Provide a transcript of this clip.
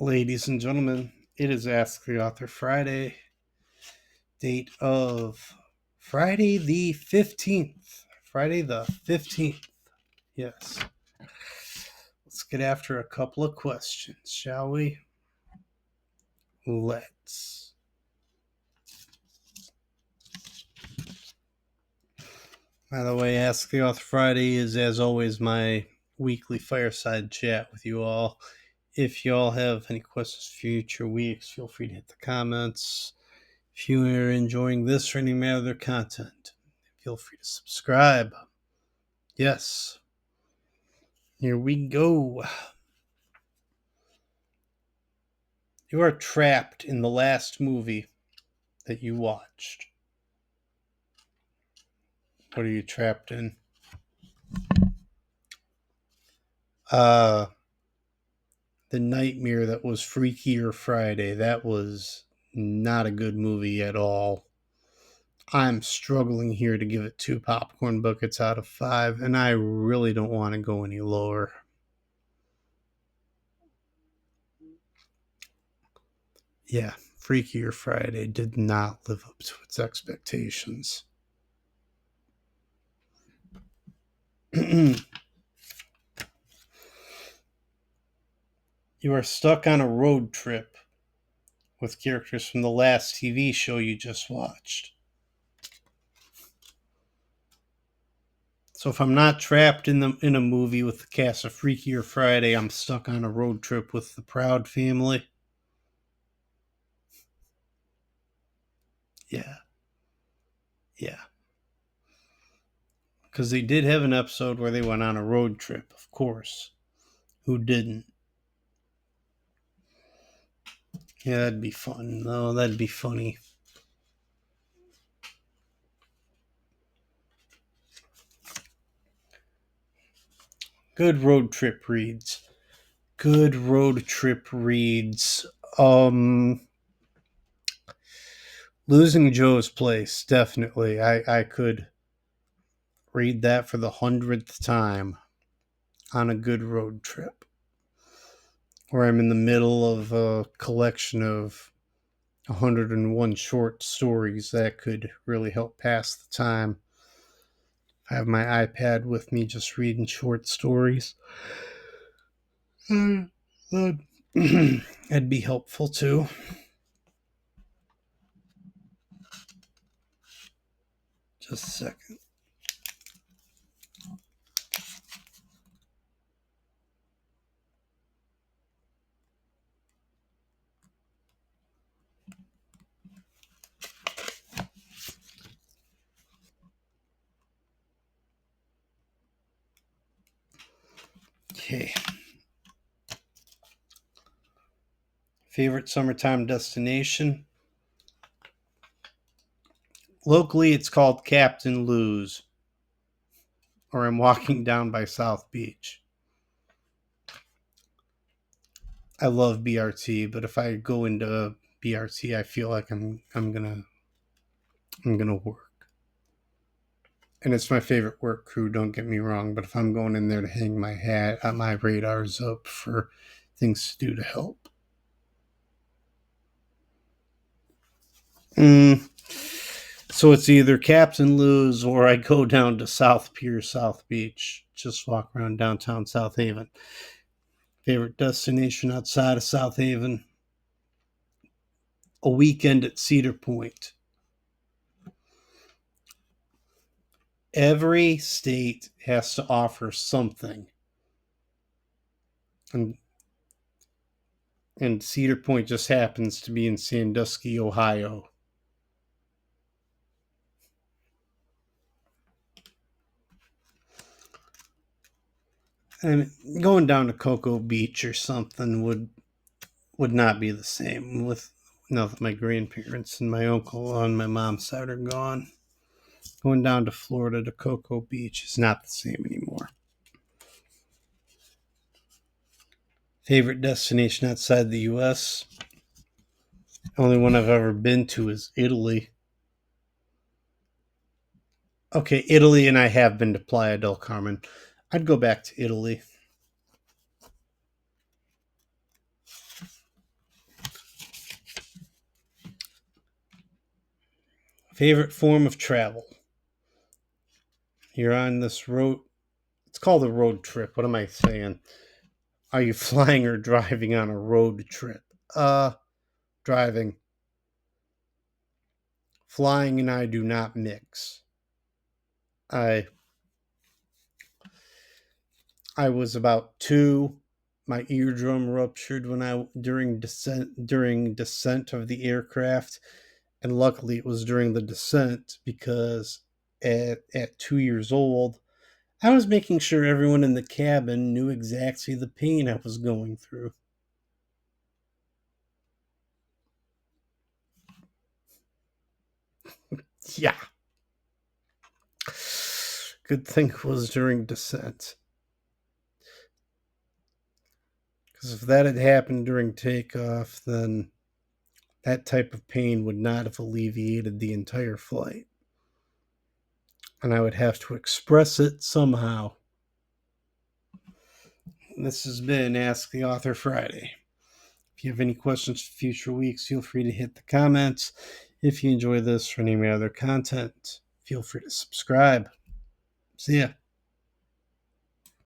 Ladies and gentlemen, it is Ask the Author Friday, date of Friday the 15th. Friday the 15th. Yes. Let's get after a couple of questions, shall we? Let's. By the way, Ask the Author Friday is, as always, my weekly fireside chat with you all. If you all have any questions for future weeks, feel free to hit the comments. If you are enjoying this or any of my other content, feel free to subscribe. Yes. Here we go. You are trapped in the last movie that you watched. What are you trapped in? The Nightmare That Was Freakier Friday. That was not a good movie at all. I'm struggling here to give it 2 popcorn buckets out of 5, and I really don't want to go any lower. Yeah, Freakier Friday did not live up to its expectations. You are stuck on a road trip with characters from the last TV show you just watched. So if I'm not trapped in a movie with the cast of Freakier Friday, I'm stuck on a road trip with the Proud Family. Yeah. Because they did have an episode where they went on a road trip, of course. Who didn't? Yeah, that'd be fun. No, that'd be funny. Good road trip reads. Losing Joe's Place, definitely. I could read that for the 100th time on a good road trip, where I'm in the middle of a collection of 101 short stories that could really help pass the time. I have my iPad with me just reading short stories. That'd be helpful too. Just a second. Okay. Favorite summertime destination? Locally, it's called Captain Lou's, or I'm walking down by South Beach. I love BRT, but if I go into BRT, I feel like I'm gonna work. And it's my favorite work crew, don't get me wrong, but if I'm going in there to hang my hat, my radar's up for things to do to help. So it's either Captain Lou's or I go down to South Pier, South Beach, just walk around downtown South Haven. Favorite destination outside of South Haven? A weekend at Cedar Point. Every state has to offer something. And Cedar Point just happens to be in Sandusky, Ohio. And going down to Cocoa Beach or something would not be the same with now that my grandparents and my uncle on my mom's side are gone. Going down to Florida to Cocoa Beach is not the same anymore. Favorite destination outside the U.S.? The only one I've ever been to is Italy. Okay, Italy, and I have been to Playa del Carmen. I'd go back to Italy. Favorite form of travel? You're on this road. It's called a road trip. What am I saying? Are you flying or driving on a road trip? Driving. Flying and I do not mix. I I was about 2. My eardrum ruptured when I during descent of the aircraft, and luckily it was during the descent because at 2 years old, I was making sure everyone in the cabin knew exactly the pain I was going through. Yeah. Good thing it was during descent. Because if that had happened during takeoff, then that type of pain would not have alleviated the entire flight. And I would have to express it somehow. This has been Ask the Author Friday. If you have any questions for future weeks, feel free to hit the comments. If you enjoy this or any of my other content, feel free to subscribe. See ya.